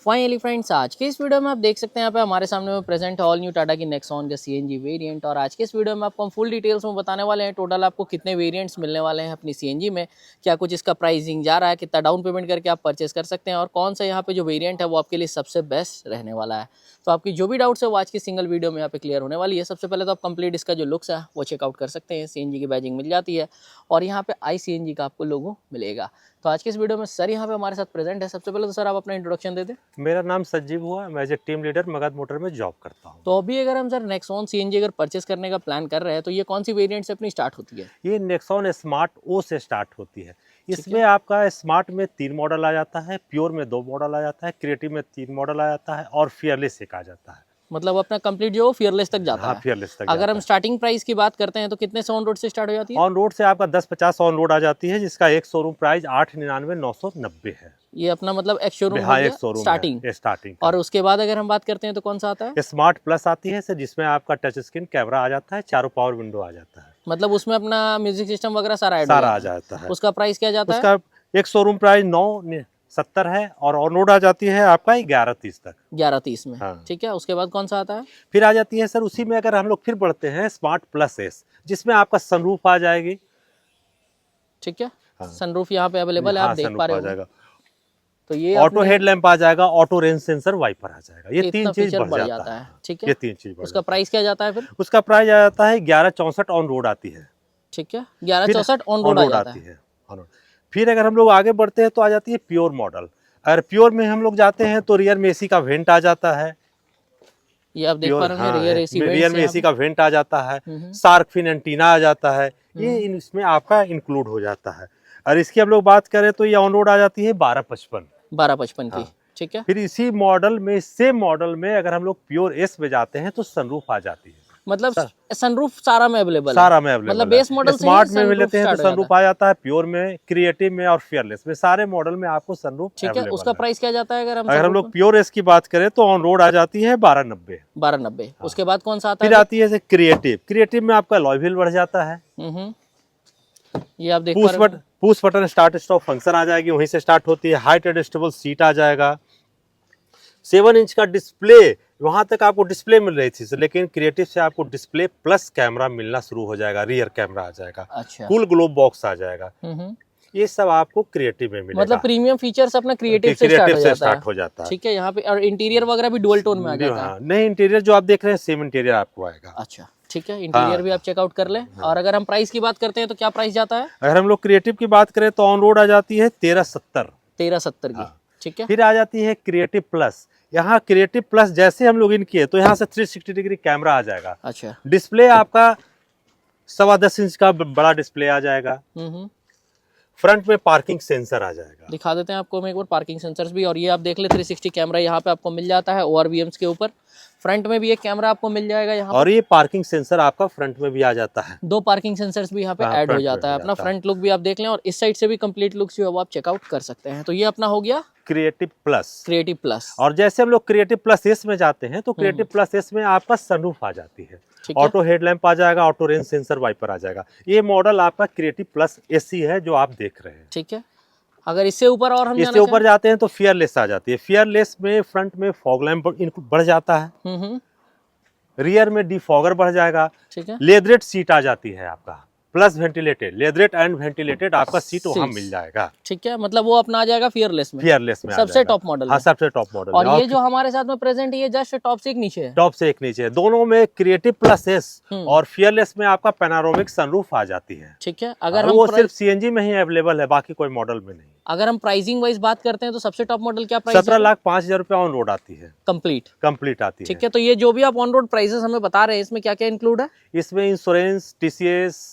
Finally friends, आज के इस वीडियो में आप देख सकते हैं यहाँ पे हमारे सामने में प्रेजेंट है ऑल न्यू टाटा की नेक्सॉन का सीएनजी वेरिएंट। और आज के इस वीडियो में आपको हम फुल डिटेल्स में बताने वाले हैं टोटल आपको कितने वेरिएंट्स मिलने वाले हैं अपनी सीएनजी में, क्या कुछ इसका प्राइसिंग जा रहा है, कितना डाउन पेमेंट करके आप परचेस कर सकते हैं और कौन सा यहाँ पे जो वेरियंट है वो आपके लिए सबसे बेस्ट रहने वाला है। तो आपकी जो भी डाउट्स है वो आज की सिंगल वीडियो में यहाँ पे क्लियर होने वाली है। सबसे पहले तो आप कंप्लीट इसका जो लुक्स है वो चेकआउट कर सकते हैं। सीएनजी की बैजिंग मिल जाती है और यहाँ पे ICNG का आपको लोगो मिलेगा। तो आज के इस वीडियो में सर यहाँ पे हमारे साथ प्रेजेंट है। सबसे पहले तो सर आप अपना इंट्रोडक्शन दे दें। मेरा नाम संजीव हुआ, मैं as a team leader Magadh motor में जॉब करता हूँ। तो अभी अगर हम सर नेक्सॉन सीएनजी अगर परचेस करने का प्लान कर रहे हैं तो ये कौन सी वेरिएंट से अपनी स्टार्ट होती है? ये नेक्सॉन स्मार्ट ओ से स्टार्ट होती है। इसमें आपका स्मार्ट में 3 मॉडल आ जाता है, प्योर में 2 मॉडल आ जाता है, क्रिएटिव में 3 मॉडल आ जाता है और फियरलेस एक आ जाता है। मतलब अपना कंप्लीट जो फियरलेस तक जाता है। फियरलेस तक अगर हम स्टार्टिंग प्राइस की बात करते हैं तो कितने से ऑन रोड से स्टार्ट हो जाती है? ऑन रोड से आपका 10-50 ऑन रोड आ जाती है, जिसका एक शोरूम प्राइस 899,990 है। ये अपना मतलब एक शोरूम स्टार्टिंग। और उसके बाद अगर हम बात करते हैं तो कौन सा आता है? स्मार्ट प्लस आती है सर, जिसमें आपका टच स्क्रीन कैमरा आ जाता है, चारों पावर विंडो आ जाता है। मतलब उसमें अपना म्यूजिक सिस्टम वगैरह सारा आ जाता है। उसका प्राइस क्या जाता है? उसका एक शोरूम प्राइस 970 है और ऑन रोड आ जाती है आपका 1130 तक। 1130 में। हाँ। ठीक है, उसके बाद कौन सा आता है? फिर आ जाती है सर उसी में, अगर हम लोग फिर बढ़ते हैं स्मार्ट प्लस एस, जिसमें आपका सनरूफ आ जाएगी। ठीक है। हाँ। सनरूफ यहाँ पे अवेलेबल है, आप देख पा रहे हो। तो ये ऑटो हेडलैम्प आ जाएगा, ऑटो रेंज सेंसर, वाइपर आ जाएगा। ये 3 चीज बढ़ जाता है। ठीक है, ये 3 चीज। उसका प्राइस क्या जाता है फिर? उसका प्राइस आ जाता है 1164 ऑन रोड आती है। ठीक है, 1164 ऑन रोड आती है। फिर अगर हम लोग आगे बढ़ते हैं तो आ जाती है प्योर मॉडल। अगर प्योर में हम लोग जाते हैं तो रियर में एसी का वेंट आ जाता है। ये आप देख पा रहे हैं, रियर में एसी का वेंट आ जाता है, शार्क फिन एंटीना आ जाता है, ये इसमें आपका इंक्लूड हो जाता है। और इसकी हम लोग बात करें तो ये ऑन रोड आ जाती है 1255 की। ठीक है। फिर इसी मॉडल में, सेम मॉडल में अगर हम लोग प्योर एस में जाते हैं तो सनरूफ आ जाती है। मतलब सनरूफ सारा में अवेलेबल है। मतलब बेस मॉडल स्मार्ट में लेते हैं तो सनरूफ आ जाता है, प्योर में, क्रिएटिव में और फियरलेस में, सारे मॉडल में आपको सनरूफ। ठीक है, उसका प्राइस क्या जाता है? अगर हम लोग प्योर एस की बात करें तो ऑन रोड आ जाती है 1290। उसके बाद कौन सा आता है? फिर आती है क्रिएटिव में आपका अलॉय व्हील बढ़ जाता है। ये आप देख पा रहे हैं, push button start stop function आ जाएगी, वहीं से स्टार्ट होती है। हाइट एडजस्टेबल सीट आ जाएगा। 7 इंच का डिस्प्ले, वहां तक आपको डिस्प्ले मिल रही थी, लेकिन क्रिएटिव से आपको डिस्प्ले प्लस कैमरा मिलना शुरू हो जाएगा। रियर कैमरा आ जाएगा। अच्छा। कूल ग्लोब बॉक्स आ जाएगा। ये सब आपको क्रिएटिव में मिलेगा। मतलब प्रीमियम फीचर्स अपना क्रिएटिव से स्टार्ट हो जाता है। ठीक है, यहाँ पे और इंटीरियर वगैरह भी डुअल टोन में आ जाता है। नहीं, इंटीरियर जो आप देख रहे हैं सेम इंटीरियर आपको आएगा। अच्छा, ठीक है, इंटीरियर भी आप चेकआउट कर लें। और अगर हम प्राइस की बात करते हैं तो क्या प्राइस जाता है? अगर हम लोग क्रिएटिव की बात करें तो ऑन रोड आ जाती है 1370 की। ठीक है। फिर आ जाती है क्रिएटिव प्लस। यहाँ क्रिएटिव प्लस जैसे हम लोग इन किए तो यहाँ से 360 डिग्री कैमरा आ जाएगा। अच्छा। डिस्प्ले आपका 10.25 इंच का बड़ा डिस्प्ले आ जाएगा। फ्रंट में पार्किंग सेंसर आ जाएगा। दिखा देते हैं आपको हम एक बार पार्किंग सेंसर्स भी। और ये आप देख ले 360 कैमरा यहाँ पे आपको मिल जाता है ORVMs के ऊपर। फ्रंट में भी एक कैमरा आपको मिल जाएगा यहाँ, और ये पार्किंग सेंसर आपका फ्रंट में भी आ जाता है। 2 पार्किंग सेंसर्स भी यहाँ पे ऐड हो जाता है। अपना फ्रंट लुक भी आप देख लें और इस साइड से भी कंप्लीट लुक जो है वो आप चेकआउट कर सकते हैं। तो ये अपना हो गया क्रिएटिव प्लस। और जैसे हम लोग क्रिएटिव प्लस एस में जाते हैं तो क्रिएटिव प्लस एस में आपका सनरूफ आ जाती है, ऑटो हेडलैम्प आ जाएगा, ऑटो रेंज सेंसर, वाइपर आ जाएगा। ये मॉडल आपका क्रिएटिव प्लस एसी है जो आप देख रहे हैं। ठीक है। अगर इससे ऊपर और हम इससे ऊपर जाते हैं तो फियरलेस आ जाती है। फियरलेस में फ्रंट में फॉग लैम्प बढ़ जाता है, रियर में डिफॉगर बढ़ जाएगा। ठीक है। लेदरेट सीट आ जाती है आपका, plus ventilated, leatherette and ventilated आपका सीट वहां मिल जाएगा। ठीक है, मतलब वो अपना आ जाएगा फियरलेस में सबसे टॉप मॉडल। हाँ, सबसे टॉप मॉडल। और ये जो हमारे साथ में प्रेजेंट है ये जस्ट टॉप से एक नीचे है। दोनों में क्रिएटिव प्लस एस और फियरलेस में आपका पैनोरामिक सनरूफ आ जाती है। ठीक है। अगर वो सिर्फ सीएनजी में ही अवेलेबल है, बाकी कोई मॉडल में नहीं। अगर हम प्राइसिंग वाइज बात करते हैं तो सबसे टॉप मॉडल क्या प्राइस? 17,05,000 रुपए ऑन रोड आती है, कंप्लीट आती है। ठीक है, तो ये जो भी आप ऑन रोड प्राइसेस हमें बता रहे हैं इसमें क्या क्या इंक्लूड है? इसमें इंश्योरेंस, TCS,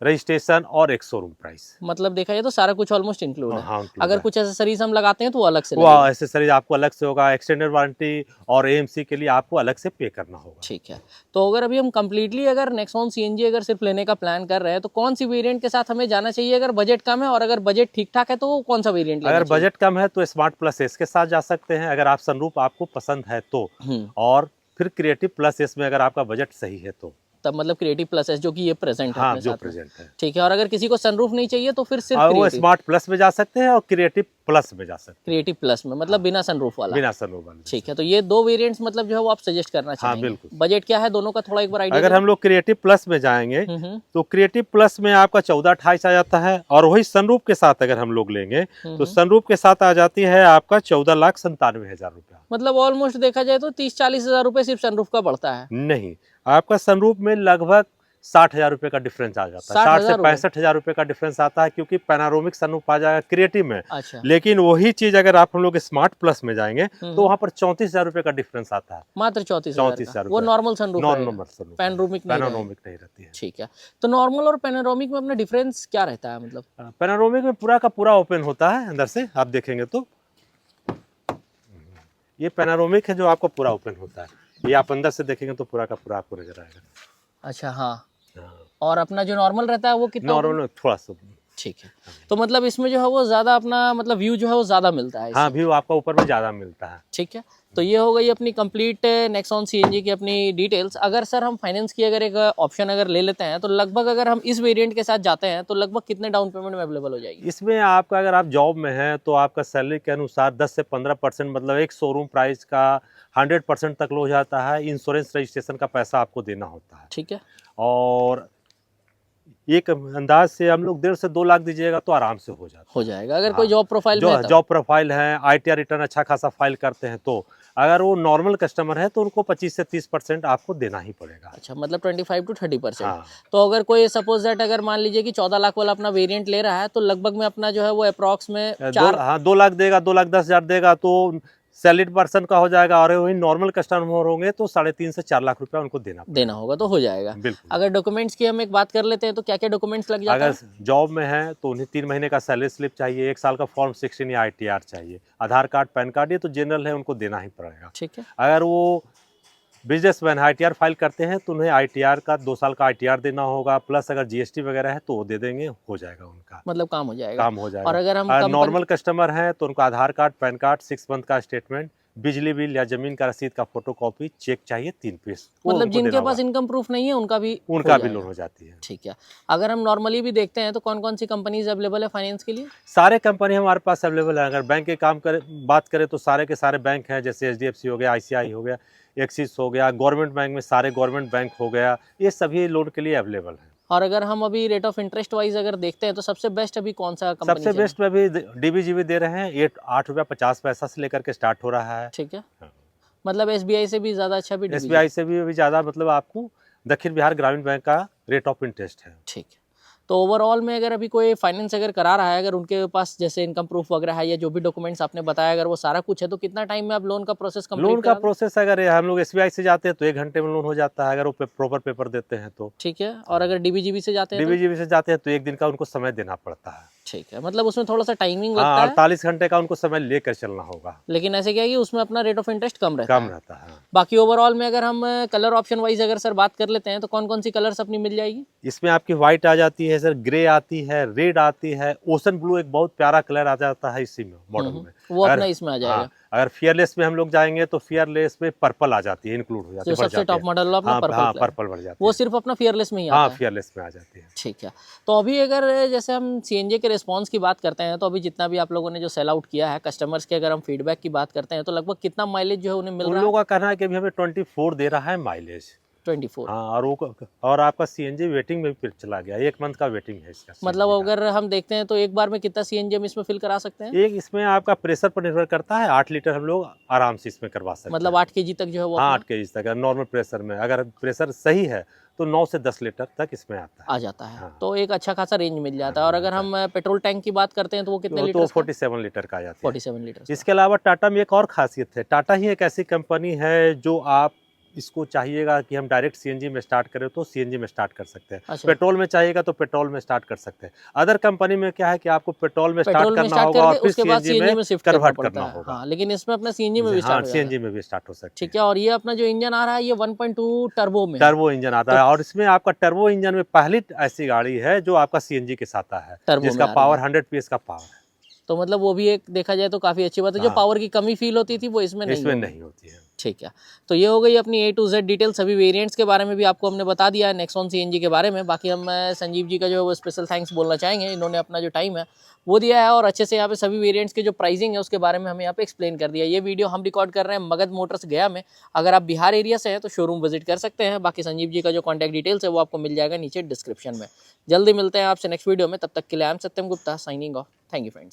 रजिस्ट्रेशन और एक शोरूम प्राइस। मतलब देखा जाए तो सारा कुछ ऑलमोस्ट इंक्लूड है। हाँ, अगर कुछ एसेसरीज हम लगाते हैं तो वो अलग से एसेसरीज आपको अलग से होगा। एक्सटेंडेड वारंटी और AMC के लिए आपको अलग से पे करना होगा। ठीक है। तो अगर अभी हम कंप्लीटली अगर नेक्सॉन सीएनजी अगर सिर्फ लेने का प्लान कर रहे हैं तो कौन सी वेरिएंट के साथ हमें जाना चाहिए अगर बजट कम है? और अगर बजट ठीक ठाक है तो कौन सा वेरिएंट लेना चाहिए? अगर बजट कम है तो स्मार्ट प्लस एस के साथ जा सकते हैं, अगर आप सनरूफ आपको पसंद है तो। और फिर क्रिएटिव प्लस एस में अगर आपका बजट सही है तो तब मतलब क्रिएटिव प्लस एस जो कि ये प्रेजेंट है हाँ अपने जो साथ में। प्रेजेंट है। ठीक है, और अगर किसी को सनरूफ नहीं चाहिए तो फिर सिर्फ और वो क्रिएटिव, स्मार्ट प्लस में जा सकते हैं और क्रिएटिव प्लस में जा सकते हैं, क्रिएटिव प्लस में मतलब हाँ, बिना सनरूफ वाला। बिना सनरूफ वाले। ठीक है, तो ये दो वेरिएंट्स मतलब जो है वो आप सजेस्ट करना हाँ चाहेंगे। बिल्कुल। बजट क्या है दोनों का, थोड़ा एक बार आइडिया अगर हम लोग क्रिएटिव प्लस में जाएंगे हम्म तो क्रिएटिव प्लस में आपका 14-28 आ जाता है, और वही सनरूफ के साथ अगर हम लोग लेंगे तो सनरूफ के साथ आ जाती है आपका 14,97,000 रुपया। मतलब ऑलमोस्ट देखा जाए तो 30-40 हज़ार रुपये सिर्फ सनरूफ का बढ़ता है। नहीं, आपका सनरूफ में लगभग 60,000 रुपए का डिफरेंस आ जाता है, 60 से 65,000 रुपए का डिफरेंस आता है, क्योंकि पैनारोमिक सनरूफ आ जाएगा क्रिएटिव में। अच्छा, लेकिन वही चीज अगर आप हम लोग स्मार्ट प्लस में जाएंगे तो वहां पर 34,000 रुपए का डिफरेंस आता है। मात्र 34,000 34,000 का। वो नॉर्मल सनरूफ रहेगा, नॉर्मल सनरूफ, पैनोरामिक नहीं रहेगा। पैनारोमिक नहीं रहती है। ठीक है, तो नॉर्मल और पैनोरामिक में अपना डिफरेंस क्या रहता है मतलब? पैनारोमिक में पूरा का पूरा ओपन होता है अंदर से, आप देखेंगे तो ये पैनारोमिक है जो आपको पूरा ओपन होता है, ये आप अंदर से देखेंगे तो पूरा का पूरा आपको नजर आएगा। अच्छा, हाँ। हाँ। और अपना जो नॉर्मल रहता है वो कितना? नॉर्मल में थोड़ा सा। ठीक है, तो मतलब इसमें जो है वो ज़्यादा अपना मतलब व्यू जो है वो ज़्यादा मिलता है हाँ, इससे। व्यू आपका ऊपर में ज़्यादा मिलता है। ठीक है, तो ये हो गई अपनी कंप्लीट नेक्सॉन सीएनजी की अपनी डिटेल्स। अगर सर हम फाइनेंस की अगर एक ऑप्शन अगर ले लेते हैं तो लगभग अगर हम इस वेरिएंट के साथ जाते हैं तो लगभग कितने डाउन पेमेंट में अवेलेबल हो जाएगी? इसमें आपका अगर आप जॉब में हैं तो आपका सैलरी के अनुसार 10 से 15% मतलब एक शोरूम प्राइस का 100% तक हो जाता है। इंश्योरेंस रजिस्ट्रेशन का पैसा आपको देना होता है। ठीक है, और एक अंदाज से हम लोग 1.5 से 2 लाख दीजिएगा तो आराम से हो जाता है। हो जाएगा अगर हाँ, कोई जॉब प्रोफाइल में है तब। जॉब प्रोफाइल है, आईटीआर रिटर्न अच्छा खासा फाइल करते हैं, तो अगर वो नॉर्मल कस्टमर है तो उनको 25 से 30% आपको देना ही पड़ेगा। अच्छा, मतलब 25 to 30%। हाँ, तो अगर कोई सपोज दैट अगर मान लीजिए कि 14 लाख वाला अपना वेरिएंट ले रहा है तो लगभग में अपना जो है वो अप्रॉक्स में 2 लाख देगा, 2,10,000 देगा तो सैलरीड पर्सन का हो जाएगा, और वही नॉर्मल कस्टमर होंगे तो 3.5 से 4 लाख रुपया उनको देना होगा तो हो जाएगा। बिल्कुल। अगर डॉक्यूमेंट्स की हम एक बात कर लेते हैं तो क्या क्या डॉक्यूमेंट्स लग जाता अगर है? जॉब में है तो उन्हें 3 महीने का सैलरी स्लिप चाहिए, 1 साल का फॉर्म 16 या आईटीआर चाहिए, आधार कार्ड, पैन कार्ड, ये तो जनरल है, उनको देना ही पड़ेगा। ठीक है, अगर वो बिजनेसमैन आईटीआर फाइल करते हैं तो उन्हें आईटीआर का 2 साल का आईटीआर देना होगा, प्लस अगर जीएसटी वगैरह है तो वो दे देंगे, हो जाएगा उनका मतलब काम हो जाएगा। काम हो जाएगा। और अगर हम नॉर्मल कस्टमर हैं तो उनको आधार कार्ड, पैन कार्ड, 6 मंथ का स्टेटमेंट, बिजली बिल या जमीन का रसीद का फोटोकॉपी, चेक चाहिए 3 पीस, मतलब जिनके पास इनकम प्रूफ नहीं है उनका भी लोन हो जाती है। ठीक है, अगर हम नॉर्मली भी देखते हैं तो कौन कौन सी कंपनीज अवेलेबल है फाइनेंस के लिए? सारे कंपनी हमारे पास अवेलेबल है। अगर बैंक के बात करें तो सारे के सारे बैंक हैं, जैसे एचडीएफसी हो गया, आईसीआई हो गया, एक्सिस हो गया, गवर्नमेंट बैंक में सारे गवर्नमेंट बैंक हो गया, ये सभी लोन के लिए अवेलेबल है। और अगर हम अभी रेट ऑफ इंटरेस्ट वाइज अगर देखते हैं तो सबसे बेस्ट अभी कौन सा कंपनी? सबसे बेस्ट में अभी डीबीजीबी दे रहे हैं, ये 8 रुपया 50 पैसा से लेकर के स्टार्ट हो रहा है। ठीक है, हाँ। मतलब एसबीआई से भी ज़्यादा अच्छा भी एसबीआई से भी अभी ज़्यादा, मतलब आपको दक्षिण बिहार ग्रामीण बैंक का रेट ऑफ इंटरेस्ट है। ठीक है, तो ओवरऑल में अगर अभी कोई फाइनेंस अगर करा रहा है, अगर उनके पास जैसे इनकम प्रूफ वगैरह है या जो भी डॉक्यूमेंट्स आपने बताया अगर वो सारा कुछ है तो कितना टाइम में आप लोन का प्रोसेस कंप्लीट लोन का प्रोसेस अगर हम लोग एसबीआई से जाते हैं तो 1 घंटे में लोन हो जाता है, अगर वो प्रॉपर पेपर देते हैं तो। ठीक है, और अगर डीबीजीबी से जाते हैं तो? डीबीजीबी से जाते हैं तो 1 दिन का उनको समय देना पड़ता है। ठीक है, मतलब उसमें थोड़ा सा टाइमिंग लगता हाँ, है। 48 घंटे का उनको समय लेकर चलना होगा, लेकिन ऐसे क्या है कि उसमें अपना रेट ऑफ इंटरेस्ट कम रहता है। है। बाकी ओवरऑल में अगर हम कलर ऑप्शन वाइज अगर सर बात कर लेते हैं तो कौन कौन सी कलर्स अपनी मिल जाएगी? इसमें आपकी व्हाइट आ जाती है सर, ग्रे आती है, रेड आती है, ओशन ब्लू एक बहुत प्यारा कलर आ जाता है इसी में मॉडल में, वो अपना इसमें आ जाएगा। हाँ, अगर फियरलेस में हम लोग जाएंगे तो फियरलेस में पर्पल आ जाती है, इंक्लूड हो जाती है, जो सबसे टॉप मॉडल अपना पर्पल, पर्पल बढ़ जाती वो है, सिर्फ अपना फियरलेस में ही आता हाँ, है। फियरलेस में आ जाती है। ठीक है, तो अभी अगर जैसे हम सीएनजी के रिस्पांस की बात करते हैं तो अभी जितना भी आप लोगों ने जो सेल आउट किया है कस्टमर्स के, अगर हम फीडबैक की बात करते हैं तो लगभग कितना माइलेज जो है उन्हें मिल उन रहा लोगों का कहना है कि अभी हमें 24 दे रहा है माइलेज। है? 24। हाँ, और आपका सीएनजी वेटिंग में भी चला गया, 1 मंथ का वेटिंग है इसका। मतलब अगर हम देखते हैं तो एक बार में कितना सीएनजी हम इसमें फिल करा सकते हैं? एक इसमें आपका प्रेशर पर निर्भर करता है, 8 लीटर हम लोग आराम से इसमें करवा सकते हैं। मतलब 8 केजी तक जो है वो हाँ, अपना 8 केजी तक नॉर्मल प्रेशर में, अगर प्रेशर सही है तो 9 से 10 लीटर तक इसमें आता है। आ जाता है। हाँ। तो एक अच्छा खासा रेंज मिल जाता है। और अगर हम पेट्रोल टैंक की बात करते हैं तो वो कितने तो लीटर? 47 लीटर का आ जाता है। 47 लीटर। इसके अलावा टाटा में एक और खासियत है, टाटा ही एक ऐसी कंपनी है जो आप इसको चाहिएगा कि हम डायरेक्ट सीएनजी में स्टार्ट करें तो सीएनजी में स्टार्ट कर सकते हैं, अच्छा। पेट्रोल में चाहिएगा तो पेट्रोल में स्टार्ट कर सकते हैं। अदर कंपनी में क्या है कि आपको पेट्रोल में स्टार्ट करना होगा और फिर उसके बाद सीएनजी में शिफ्ट कन्वर्ट करना करना होगा। हाँ, लेकिन इसमें अपना सीएनजी में भी हाँ, स्टार्ट हो जाएगा। सीएनजी में भी स्टार्ट हो सकता है। ठीक है, और ये अपना जो इंजन आ रहा है ये 1.2 टर्बो में, टर्बो इंजन आता है, और इसमें आपका टर्बो इंजन में पहली ऐसी गाड़ी है जो आपका सीएनजी के साथ आता है, जिसका पावर 100 पीएस का पावर है। तो मतलब वो भी एक देखा जाए तो काफी अच्छी बात है। जो पावर की कमी फील होती थी वो इसमें नहीं होती है। ठीक है, तो ये हो गई अपनी A to Z डिटेल। सभी वेरिएंट्स के बारे में भी आपको हमने बता दिया है नेक्सॉन CNG के बारे में। बाकी हम संजीव जी का जो है वो स्पेशल थैंक्स बोलना चाहेंगे, इन्होंने अपना जो टाइम है वो दिया है और अच्छे से यहाँ पे सभी वेरिएंट्स के जो प्राइसिंग है उसके बारे में हमें यहाँ पे एक्सप्लेन कर दिया। ये वीडियो हम रिकॉर्ड कर रहे हैं मगध मोटर्स गया में। अगर आप बिहार एरिया से हैं तो शोरूम विजिट कर सकते हैं। बाकी संजीव जी का जो कॉन्टैक्ट डिटेल्स है वो आपको मिल जाएगा नीचे डिस्क्रिप्शन में। जल्दी मिलते हैं आपसे नेक्स्ट वीडियो में, तब तक के लिए I am Satyam Gupta signing off. Thank you friends.